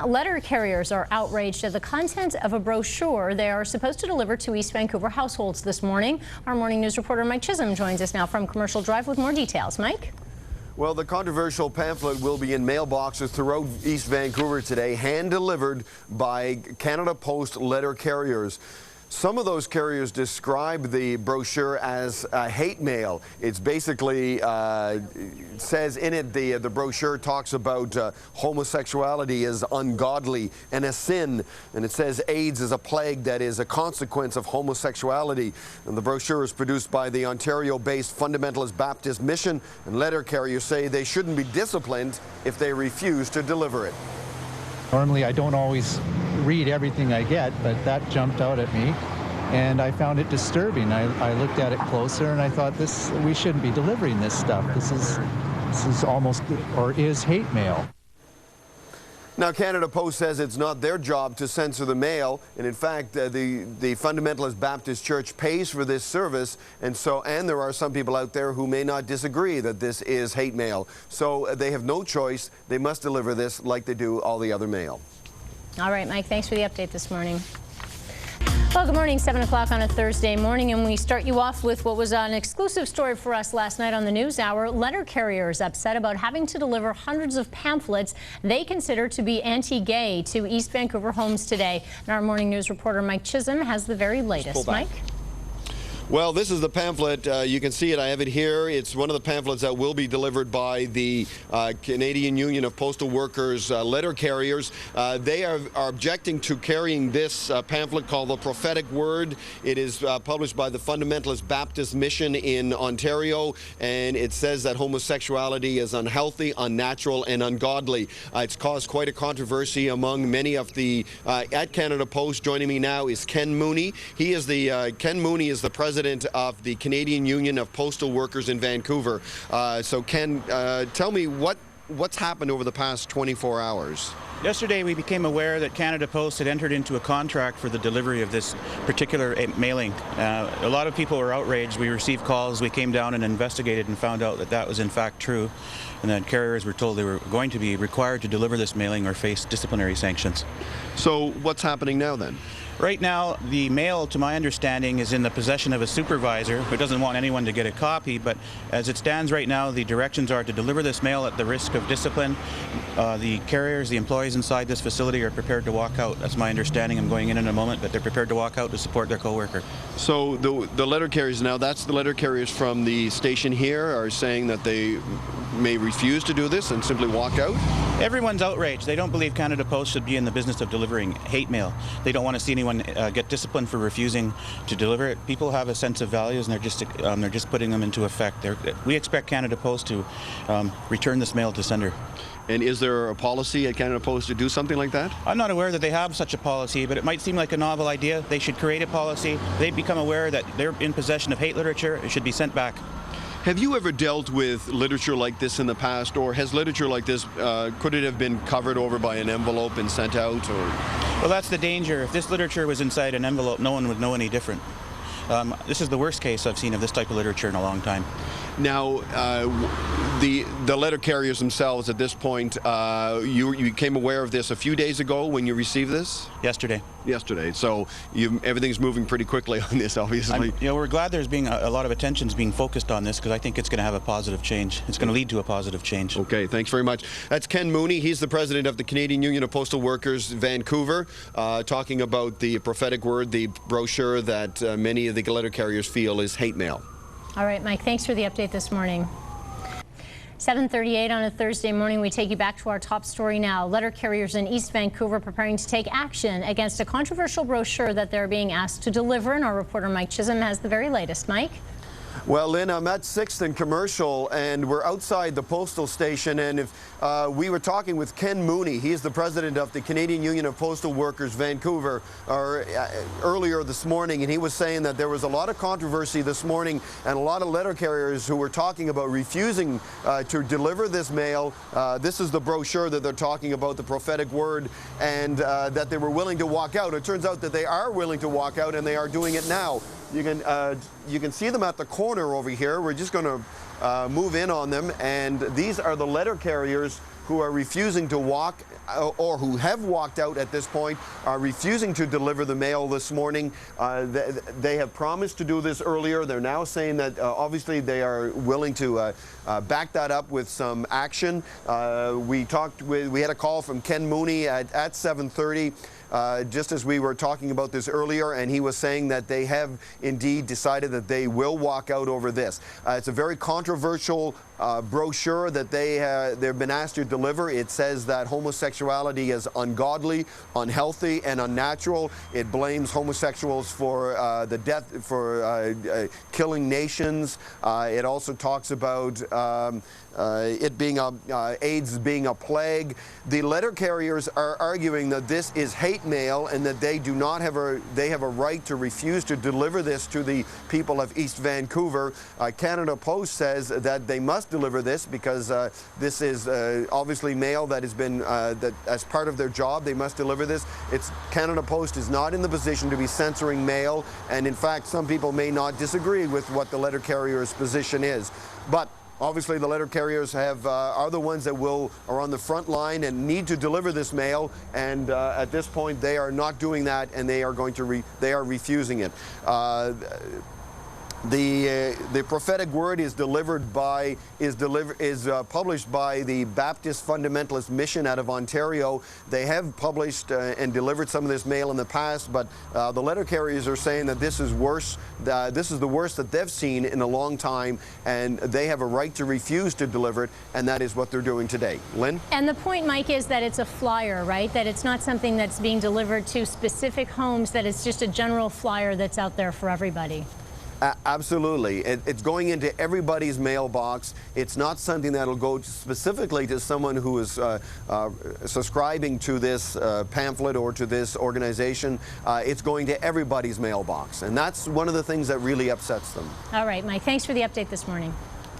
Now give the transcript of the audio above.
letter carriers are outraged at the content of a brochure they are supposed to deliver to East Vancouver households this morning. Our morning news reporter Mike Chisholm joins us now from Commercial Drive with more details. Mike? Well, the controversial pamphlet will be in mailboxes throughout East Vancouver today, hand-delivered by Canada Post letter carriers. Some of those carriers describe the brochure as hate mail. It's basically, says in it, the brochure talks about homosexuality as ungodly and a sin. And it says AIDS is a plague that is a consequence of homosexuality. And the brochure is produced by the Ontario-based Fundamentalist Baptist Mission. And letter carriers say they shouldn't be disciplined if they refuse to deliver it. Normally I don't always read everything I get, but that jumped out at me and I found it disturbing. I looked at it closer and I thought, we shouldn't be delivering this stuff. This is almost, or is hate mail. Now, Canada Post says it's not their job to censor the mail, and in fact, the Fundamentalist Baptist Church pays for this service, and there are some people out there who may not disagree that this is hate mail. So they have no choice. They must deliver this like they do all the other mail. All right, Mike, thanks for the update this morning. Well, good morning, 7 o'clock on a Thursday morning, and we start you off with what was an exclusive story for us last night on the News Hour. Letter carriers upset about having to deliver hundreds of pamphlets they consider to be anti-gay to East Vancouver homes today. And our morning news reporter Mike Chisholm has the very latest. Mike? Well, this is the pamphlet. You can see it. I have it here. It's one of the pamphlets that will be delivered by the Canadian Union of Postal Workers letter carriers. They are objecting to carrying this pamphlet called The Prophetic Word. It is published by the Fundamentalist Baptist Mission in Ontario, and it says that homosexuality is unhealthy, unnatural, and ungodly. It's caused quite a controversy among many of the at Canada Post. Joining me now is Ken Mooney. Ken Mooney is the president of the Canadian Union of Postal Workers in Vancouver. So Ken, tell me what's happened over the past 24 hours. Yesterday we became aware that Canada Post had entered into a contract for the delivery of this particular mailing. A lot of people were outraged. We received calls, we came down and investigated and found out that that was in fact true, and that carriers were told they were going to be required to deliver this mailing or face disciplinary sanctions. So what's happening now then? Right now, the mail, to my understanding, is in the possession of a supervisor who doesn't want anyone to get a copy, but as it stands right now, the directions are to deliver this mail at the risk of discipline. The carriers, the employees inside this facility are prepared to walk out. That's my understanding. I'm going in a moment, but they're prepared to walk out to support their coworker. So the letter carriers now, that's the letter carriers from the station here are saying that they may refuse to do this and simply walk out? Everyone's outraged. They don't believe Canada Post should be in the business of delivering hate mail. They don't want to see anyone get disciplined for refusing to deliver it. People have a sense of values, and they're just putting them into effect. We expect Canada Post to return this mail to sender. And is there a policy at Canada Post to do something like that? I'm not aware that they have such a policy, but it might seem like a novel idea. They should create a policy. They've become aware that they're in possession of hate literature. It should be sent back. Have you ever dealt with literature like this in the past, or has literature like this, could it have been covered over by an envelope and sent out? Or? Well, that's the danger. If this literature was inside an envelope, no one would know any different. This is the worst case I've seen of this type of literature in a long time. Now, the letter carriers themselves at this point, you became aware of this a few days ago when you received this? Yesterday. Yesterday. So everything's moving pretty quickly on this, obviously. We're glad there's being a lot of attention's being focused on this, because I think it's going to have a positive change. It's going to lead to a positive change. Okay, thanks very much. That's Ken Mooney. He's the president of the Canadian Union of Postal Workers, Vancouver, talking about the prophetic word, the brochure that many of the letter carriers feel is hate mail. All right, Mike, thanks for the update this morning. 7:38 on a Thursday morning, we take you back to our top story now. Letter carriers in East Vancouver preparing to take action against a controversial brochure that they're being asked to deliver, and our reporter Mike Chisholm has the very latest. Mike? Well, Lynn, I'm at 6th and Commercial, and we're outside the postal station, and we were talking with Ken Mooney. He is the president of the Canadian Union of Postal Workers, Vancouver, earlier this morning, and he was saying that there was a lot of controversy this morning and a lot of letter carriers who were talking about refusing to deliver this mail. This is the brochure that they're talking about, the prophetic word, and that they were willing to walk out. It turns out that they are willing to walk out, and they are doing it now. You can see them at the corner over here. We're just going to move in on them, and these are the letter carriers who are refusing to walk or who have walked out at this point are refusing to deliver the mail this morning. They have promised to do this earlier. They're now saying that obviously they are willing to back that up with some action. We had a call from Ken Mooney at 7:30. Just as we were talking about this earlier, and he was saying that they have indeed decided that they will walk out over this. It's a very controversial brochure that they've been asked to deliver. It says that homosexuality is ungodly, unhealthy, and unnatural. It blames homosexuals for the death, for killing nations. It also talks about it being AIDS being a plague. The letter carriers are arguing that this is hate mail and that they do not have a right to refuse to deliver this to the people of East Vancouver. Canada Post says that they must deliver this because this is obviously mail that has been that as part of their job they must deliver this. Canada Post is not in the position to be censoring mail, and in fact some people may not disagree with what the letter carrier's position is, but obviously, the letter carriers are the ones that are on the front line and need to deliver this mail, and at this point, they are not doing that, and they are refusing it. The prophetic word is published by the Baptist Fundamentalist Mission out of Ontario. They have published and delivered some of this mail in the past, but the letter carriers are saying that this is worse. This is the worst that they've seen in a long time, and they have a right to refuse to deliver it, and that is what they're doing today. Lynn? And the point, Mike, is that it's a flyer, right? That it's not something that's being delivered to specific homes, that it's just a general flyer that's out there for everybody. Absolutely. It's going into everybody's mailbox. It's not something that'll go specifically to someone who is subscribing to this pamphlet or to this organization. It's going to everybody's mailbox, and that's one of the things that really upsets them. All right, Mike, thanks for the update this morning.